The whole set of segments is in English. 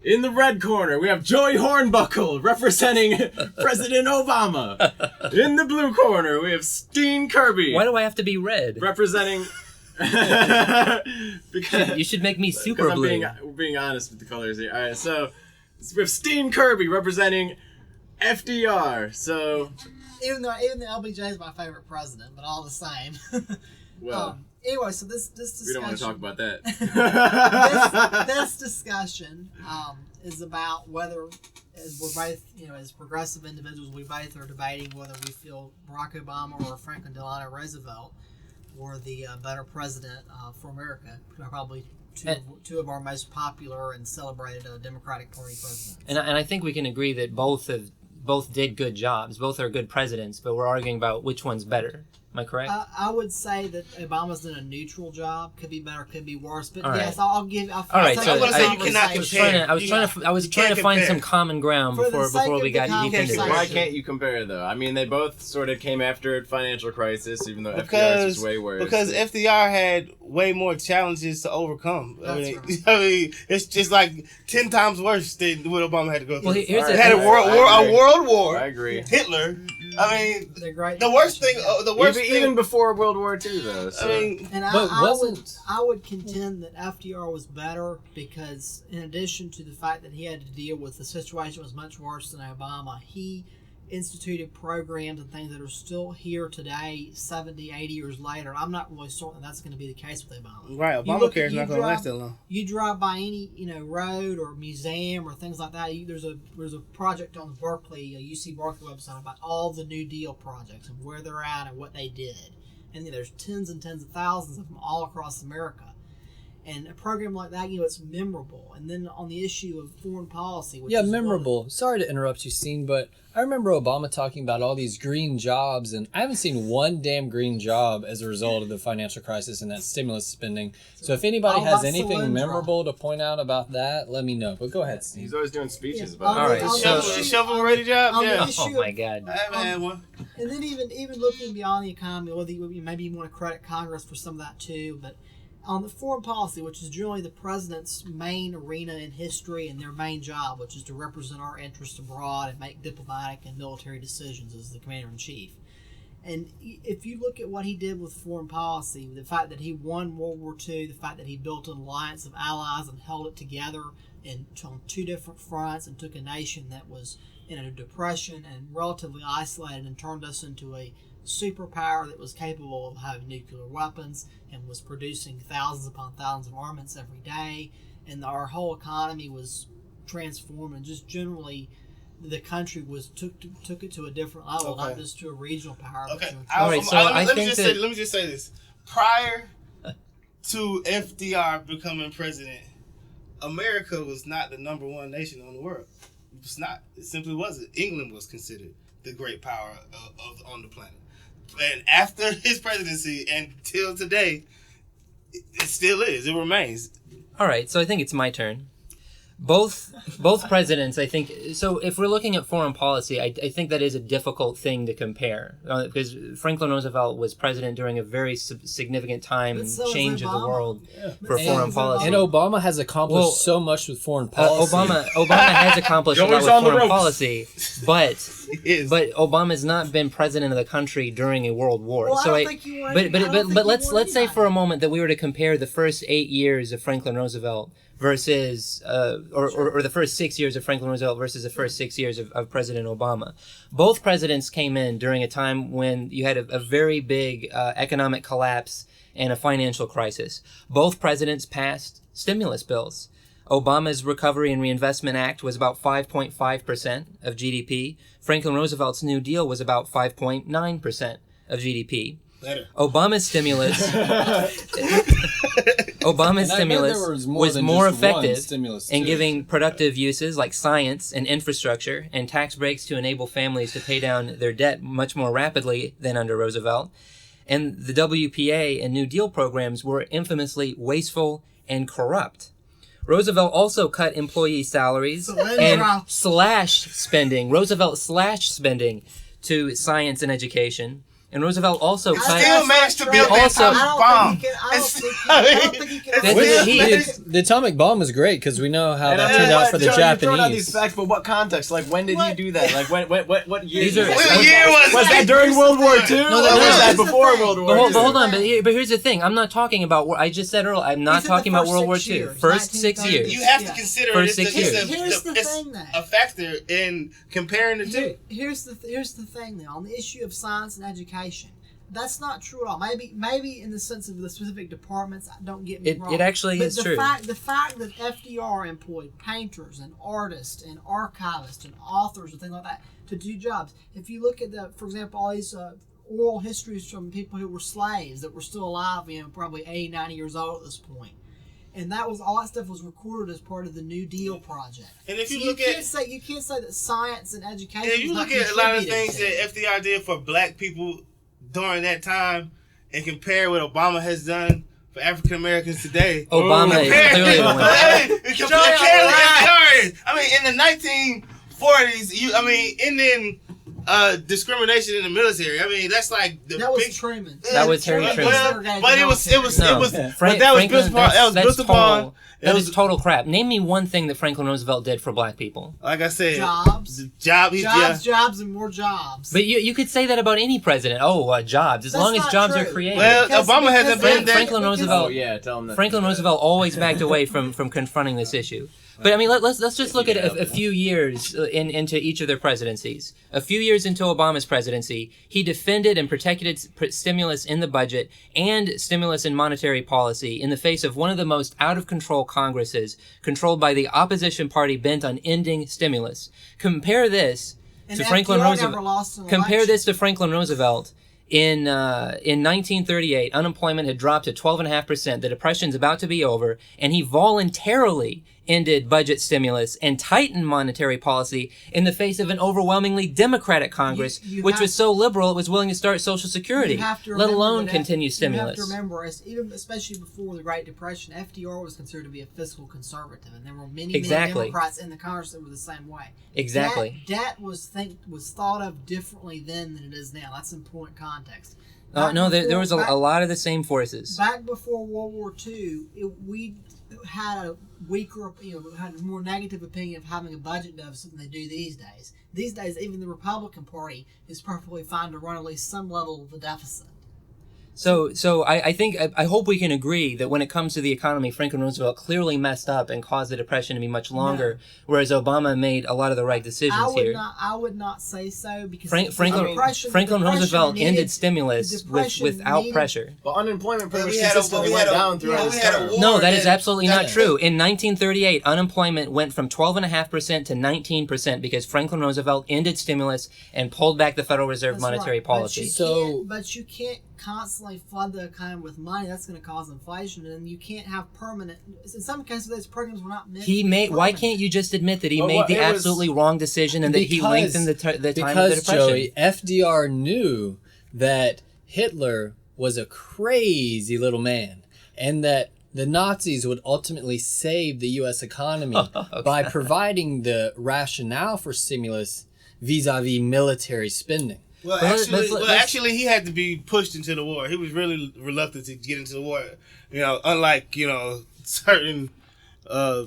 In the red corner, we have Joey Hornbuckle representing President Obama. In the blue corner, we have Steen Kirby. Why do I have to be red? Representing... because you should make me super blue. I'm being honest with the colors here. All right, so we have Steen Kirby representing FDR. So even though LBJ is my favorite president, but all the same. Well, anyway, so this discussion. We don't want to talk about that. this discussion is about whether, as we're both, as progressive individuals, we both are debating whether we feel Barack Obama or Franklin Delano Roosevelt were the better president for America. Probably two of our most popular and celebrated Democratic Party presidents. And I think we can agree that both did good jobs. Both are good presidents, but we're arguing about which one's better. Am I correct? I would say that Obama's done a neutral job. Could be better, could be worse. But all yes, right. I'll give. All right, so I'm going to say you cannot compare. I was trying to find some common ground before we got deep into this. Why can't you compare though? I mean, they both sort of came after a financial crisis, even though FDR's was way worse. Because FDR had way more challenges to overcome. That's right. I mean, it's just like 10 times worse than what Obama had to go through. Well, here's he had a world war. I agree. Hitler. I mean, the worst thing. Even before World War II, though. So. I mean, and I would contend that FDR was better because, in addition to the fact that he had to deal with the situation was much worse than Obama, he instituted programs and things that are still here today, 70, 80 years later. I'm not really certain that's going to be the case with Obama. Right, Obamacare is not going to last that long. You drive by any road or museum or things like that. There's a project on Berkeley, UC Berkeley website about all the New Deal projects and where they're at and what they did. And there's tens and tens of thousands of them all across America. And a program like that, it's memorable. And then on the issue of foreign policy, which is memorable. Sorry to interrupt you, Steen, but I remember Obama talking about all these green jobs, and I haven't seen one damn green job as a result of the financial crisis and that stimulus spending. So if anybody has anything memorable to point out about that, let me know. But go ahead, Steve. He's always doing speeches about it. All right, shovel-ready jobs? Yeah. Oh my God. I haven't had one. And then even looking beyond the economy, maybe you want to credit Congress for some of that too, but on the foreign policy, which is generally the president's main arena in history and their main job, which is to represent our interests abroad and make diplomatic and military decisions as the commander-in-chief. And if you look at what he did with foreign policy, the fact that he won World War II, the fact that he built an alliance of allies and held it together on two different fronts and took a nation that was in a depression and relatively isolated and turned us into a superpower that was capable of having nuclear weapons and was producing thousands upon thousands of armaments every day, and our whole economy was transformed, and just generally the country took it to a different level, not just to a regional power. Okay, let me just say this: prior to FDR becoming president, America was not the number one nation on the world. It was not. It simply wasn't. England was considered the great power on the planet. And after his presidency and till today, it still is. It remains. All right, so I think it's my turn. Both presidents, I think. So if we're looking at foreign policy, I think that is a difficult thing to compare because Franklin Roosevelt was president during a very significant time and change of the world for foreign policy. And Obama has accomplished so much with foreign policy. Obama has accomplished a lot with foreign policy, but Obama's not been president of the country during a world war. But let's say for a moment that we were to compare the first 8 years of Franklin Roosevelt versus or the first 6 years of Franklin Roosevelt versus the first 6 years of President Obama. Both presidents came in during a time when you had a very big economic collapse and a financial crisis. Both presidents passed stimulus bills. Obama's Recovery and Reinvestment Act was about 5.5% of GDP. Franklin Roosevelt's New Deal was about 5.9% of GDP. Better. Obama's stimulus was more effective in giving productive uses like science and infrastructure and tax breaks to enable families to pay down their debt much more rapidly than under Roosevelt. And the WPA and New Deal programs were infamously wasteful and corrupt. Roosevelt also cut employee salaries and slashed spending. Roosevelt slashed spending to science and education. And Roosevelt also still managed to build the atomic bomb. The atomic bomb was great because we know how that turned out for the Japanese. You're throwing out these facts, but what context? Like, when did he do that? Like, what year? What year was that during World War II? No, was that before World War II? But hold on. But here's the thing. I'm not talking about. I just said earlier. I'm not talking about World War II. First 6 years. You have to consider first 6 years. Here's the thing, though. A factor in comparing the two. Here's the thing, though. On the issue of science and education, that's not true at all. Maybe in the sense of the specific departments, don't get me wrong. It actually is true. The fact that FDR employed painters and artists and archivists and authors and things like that to do jobs. If you look at for example, all these oral histories from people who were slaves that were still alive, probably 80, 90 years old at this point. And all that stuff was recorded as part of the New Deal project. And if you can't say that science and education. And if you look at a lot of things that FDR did for black people during that time, and compare what Obama has done for African Americans today. Obama is clearly the one. In the 1940s, ending discrimination in the military. That's like that was Truman. That was Harry Truman. But it was built upon. That is total crap. Name me one thing that Franklin Roosevelt did for black people. Like I said, jobs, and more jobs. But you could say that about any president. Jobs. As long as jobs are created. Well, Obama hasn't been there. Franklin Roosevelt always backed away from confronting this issue. But let's just look at a few years into each of their presidencies. A few years into Obama's presidency, he defended and protected stimulus in the budget and stimulus in monetary policy in the face of one of the most out-of-control Congresses, controlled by the opposition party bent on ending stimulus. Compare this to Franklin Roosevelt. Compare this to Franklin Roosevelt. In 1938, unemployment had dropped to 12.5%. The Depression's about to be over, and he voluntarily ended budget stimulus and tightened monetary policy in the face of an overwhelmingly Democratic Congress, which was so liberal it was willing to start Social Security, let alone continue stimulus. You have to remember, especially before the Great Depression, FDR was considered to be a fiscal conservative, and there were many Democrats in the Congress that were the same way. Exactly. Debt was thought of differently then than it is now. That's important context. There was a lot of the same forces. Back before World War II, we had a weaker, had a more negative opinion of having a budget deficit than they do these days. These days, even the Republican Party is perfectly fine to run at least some level of a deficit. So I hope we can agree that when it comes to the economy, Franklin Roosevelt clearly messed up and caused the Depression to be much longer, whereas Obama made a lot of the right decisions here. I would not say so because Franklin Roosevelt ended stimulus without pressure. But unemployment pretty much consistently went down throughout his term. No, that is absolutely not true. In 1938, unemployment went from 12.5% to 19% because Franklin Roosevelt ended stimulus and pulled back the Federal Reserve monetary policy. But you can't constantly flood the economy with money. That's going to cause inflation, and you can't have permanent. In some cases, those programs were not meant. Why can't you just admit that he made the absolutely wrong decision and that he lengthened the time of the Depression? Joey, FDR knew that Hitler was a crazy little man, and that the Nazis would ultimately save the U.S. economy by providing the rationale for stimulus vis-a-vis military spending. Well, actually, he had to be pushed into the war. He was really reluctant to get into the war. Unlike certain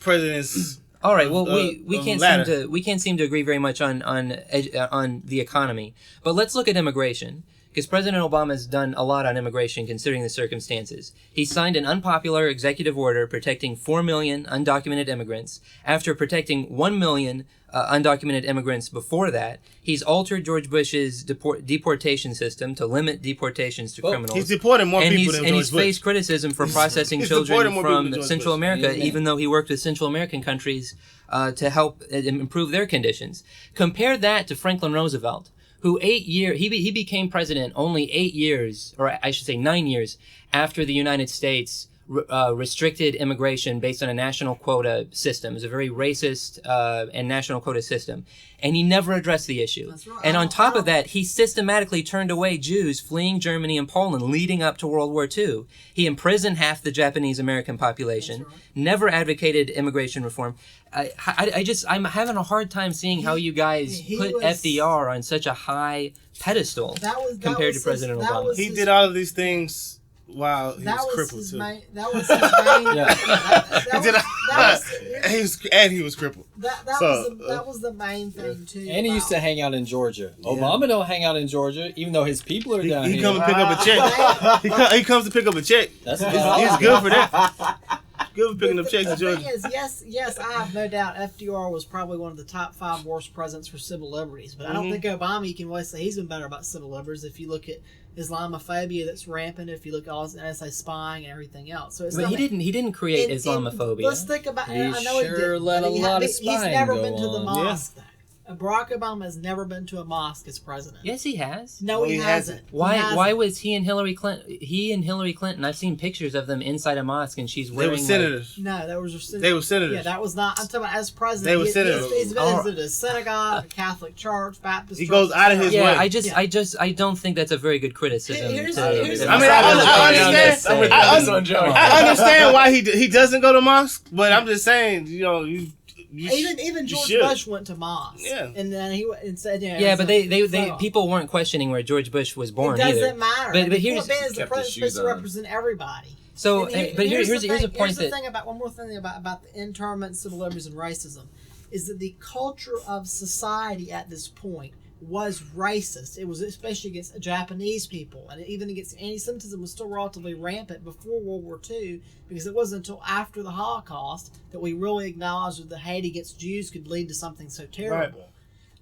presidents. All right. Well, we can't seem to agree very much on the economy. But let's look at immigration. Because President Obama has done a lot on immigration considering the circumstances. He signed an unpopular executive order protecting 4 million undocumented immigrants. After protecting 1 million undocumented immigrants before that, he's altered George Bush's deportation system to limit deportations to criminals. He's deported more people than George Bush. And he's faced criticism for processing children from Central America, even though he worked with Central American countries to help improve their conditions. Compare that to Franklin Roosevelt, who he became president only 8 years, or I should say 9 years, after the United States restricted immigration based on a national quota system. It was a very racist and national quota system. And he never addressed the issue. That's right. And on top of that, he systematically turned away Jews fleeing Germany and Poland leading up to World War II. He imprisoned half the Japanese American population, never advocated immigration reform. I'm having a hard time seeing how you guys put FDR on such a high pedestal compared to President Obama. He did all of these things while he was crippled too. That was his main. He was crippled. That was the main thing too. And he used to hang out in Georgia. Obama don't hang out in Georgia, even though his people are down here. He comes to pick up a check. He comes to pick up a check. He's good for that. Good for picking up checks in Georgia. The thing is, yes, I have no doubt FDR was probably one of the top 5 worst presidents for civil liberties. But I don't think Obama, you can really say he's been better about civil liberties if you look at Islamophobia that's rampant, if you look at all this NSA spying and everything else. So but he didn't create Islamophobia. Let's think about it. I know sure he did. Let a lot of spying he's never go been to the on. mosque. Barack Obama has never been to a mosque as president. Yes, he has. No, he hasn't. Why was he and Hillary Clinton? I've seen pictures of them inside a mosque, and she's wearing. They were senators. No, they were senators. They were senators. Yeah, that was not. I'm talking about as president. They were senators. He's visited a synagogue, a Catholic church, Baptist. He goes out of his way. I don't think that's a very good criticism. I understand why he doesn't go to mosque, but I'm just saying, even George Bush went to mosque. Yeah, and then he said, but they people weren't questioning where George Bush was born. It doesn't matter. But here's the president's supposed to represent everybody. So, here's a point one more thing about the internment, civil liberties, and racism, is that the culture of society at this point was racist. It was especially against Japanese people, and even against anti-Semitism was still relatively rampant before World War II, because it wasn't until after the Holocaust that we really acknowledged that the hate against Jews could lead to something so terrible. Right.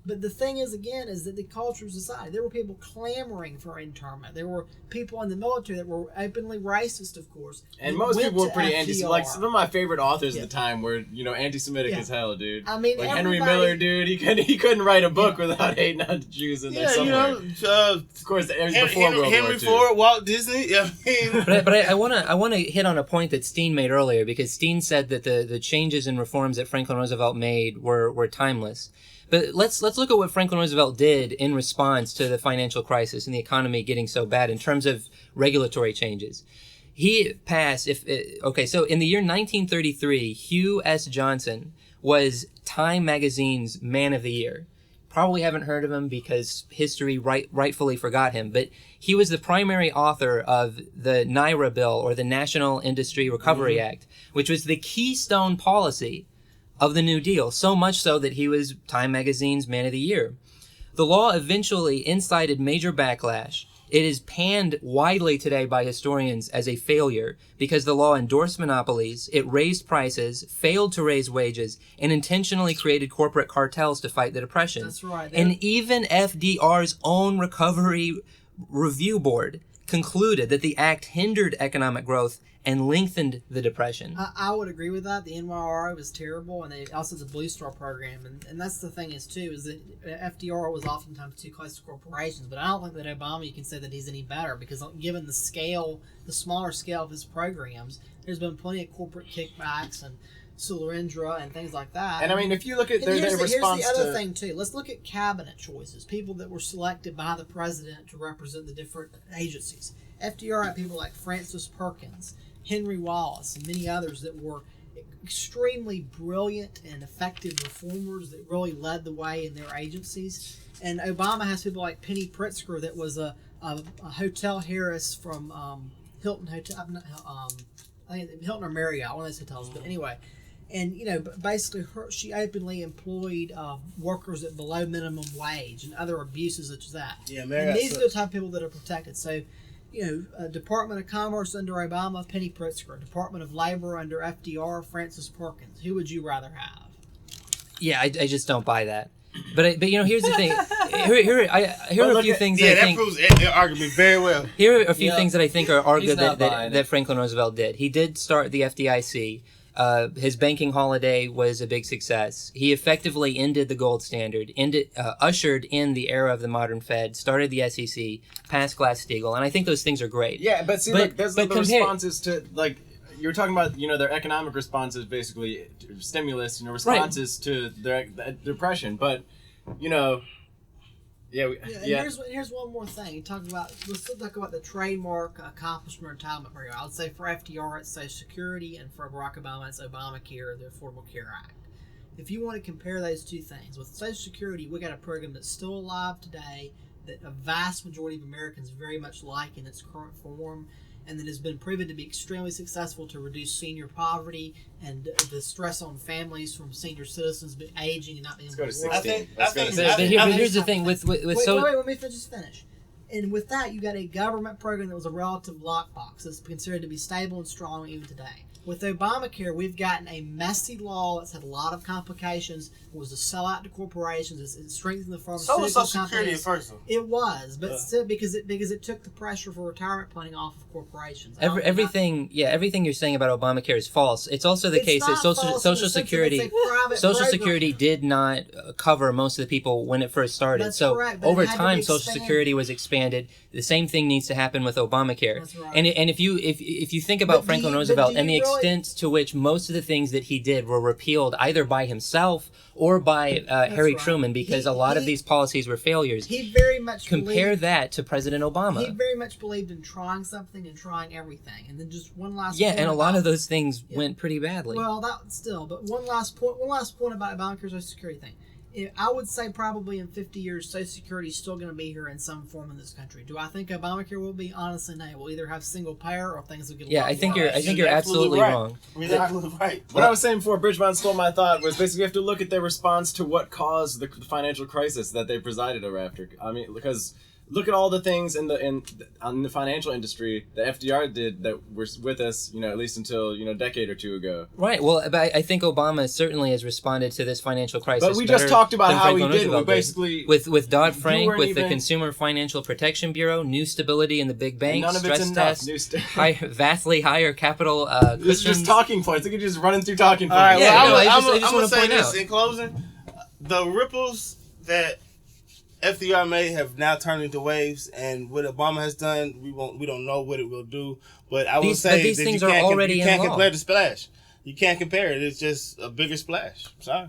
But the thing is, again, is that the culture of society, there were people clamoring for internment. There were people in the military that were openly racist, of course. And most people were pretty anti-Semitic. Like, some of my favorite authors at the time were, anti-Semitic as hell, dude. I mean, like Henry Miller, dude, he couldn't write a book without hating on the Jews in there somewhere. Of course, it was before World War II. Henry Ford, Walt Disney. But I want to hit on a point that Steen made earlier, because Steen said that the changes and reforms that Franklin Roosevelt made were timeless. But let's look at what Franklin Roosevelt did in response to the financial crisis and the economy getting so bad in terms of regulatory changes. He passed, so in the year 1933, Hugh S. Johnson was Time Magazine's Man of the Year. Probably haven't heard of him because history rightfully forgot him, but he was the primary author of the NIRA bill, or the National Industry Recovery Act, which was the keystone policy of the New Deal, so much so that he was Time Magazine's Man of the Year. The law eventually incited major backlash. It is panned widely today by historians as a failure because the law endorsed monopolies, it raised prices, failed to raise wages, and intentionally created corporate cartels to fight the Depression. That's right. And even FDR's own Recovery Review Board concluded that the act hindered economic growth and lengthened the Depression. I would agree with that. The NYRA was terrible, and they also the Blue Star program, and that's the thing is that FDR was oftentimes too close to corporations. But I don't think that Obama, you can say that he's any better, because given the smaller scale of his programs, there's been plenty of corporate kickbacks and Solyndra and things like that. And I mean, if you look at their response here's the other thing too. Let's look at cabinet choices, people that were selected by the president to represent the different agencies. FDR had people like Francis Perkins, Henry Wallace, and many others that were extremely brilliant and effective reformers that really led the way in their agencies. And Obama has people like Penny Pritzker, that was a hotel heiress from Hilton Hotel, I think Hilton or Marriott, one of those hotels. But anyway, and basically she openly employed workers at below minimum wage and other abuses such as that. Yeah, Marriott. And these are the type of people that are protected. So, Department of Commerce under Obama, Penny Pritzker. Department of Labor under FDR, Francis Perkins. Who would you rather have? Yeah, I just don't buy that. But here's the thing. Here are a few things that I think. Yeah, that proves their argument very well. Here are a few things that I think are good that Franklin Roosevelt did. He did start the FDIC. His banking holiday was a big success. He effectively ended the gold standard, ushered in the era of the modern Fed, started the SEC, passed Glass-Steagall, and I think those things are great. Yeah, but see, look, there's the responses to, like, you're talking about, their economic responses, basically stimulus, responses to their depression. But, Here's one more thing. Let's talk about the trademark accomplishment entitlement program. I would say for FDR, it's Social Security, and for Barack Obama, it's Obamacare, the Affordable Care Act. If you want to compare those two things, with Social Security, we got a program that's still alive today, that a vast majority of Americans very much like in its current form, and that has been proven to be extremely successful to reduce senior poverty and the stress on families from senior citizens aging and not being able to work. Here's the thing with wait, let me just finish. And with that, you got a government program that was a relative lockbox that's considered to be stable and strong even today. With Obamacare, we've gotten a messy law that's had a lot of complications. It was a sellout to corporations. It strengthened the pharmaceutical companies. So was Social Security at first. It was, but still, because it took the pressure for retirement planning off of corporations. Everything you're saying about Obamacare is false. It's also the case that Social Security did not cover most of the people when it first started. That's so correct, over time, Social Security was expanded. The same thing needs to happen with Obamacare. That's right. And if you think about Franklin Roosevelt and the extent to which most of the things that he did were repealed either by himself or by Harry Truman, because a lot of these policies were failures. He very much compare that to President Obama. He very much believed in trying something and trying everything. And then just one last point. And a lot of those things went pretty badly. Well, but one last point about Obamacare's Social Security thing. I would say probably in 50 years, Social Security is still going to be here in some form in this country. Do I think Obamacare will be? Honestly, no. We'll either have single payer or things will get a lot I think you're absolutely wrong. You're absolutely right. What I was saying before Bridgemont stole my thought was basically you have to look at their response to what caused the financial crisis that they presided over after. I mean, because look at all the things in the financial industry that FDR did that were with us, at least until a decade or two ago. Right. Well, but I think Obama certainly has responded to this financial crisis. But we just talked about how he did. We basically with Dodd-Frank, with the Consumer Financial Protection Bureau, new stability in the big banks, stress tests, vastly higher capital cushions. This is just talking points. I think you're just running through talking points. All right. I just want to say this in closing. The ripples that FDR may have now turned into waves, and what Obama has done, we don't know what it will do. But I will say these things are already you can't compare the splash. You can't compare it. It's just a bigger splash. Sorry.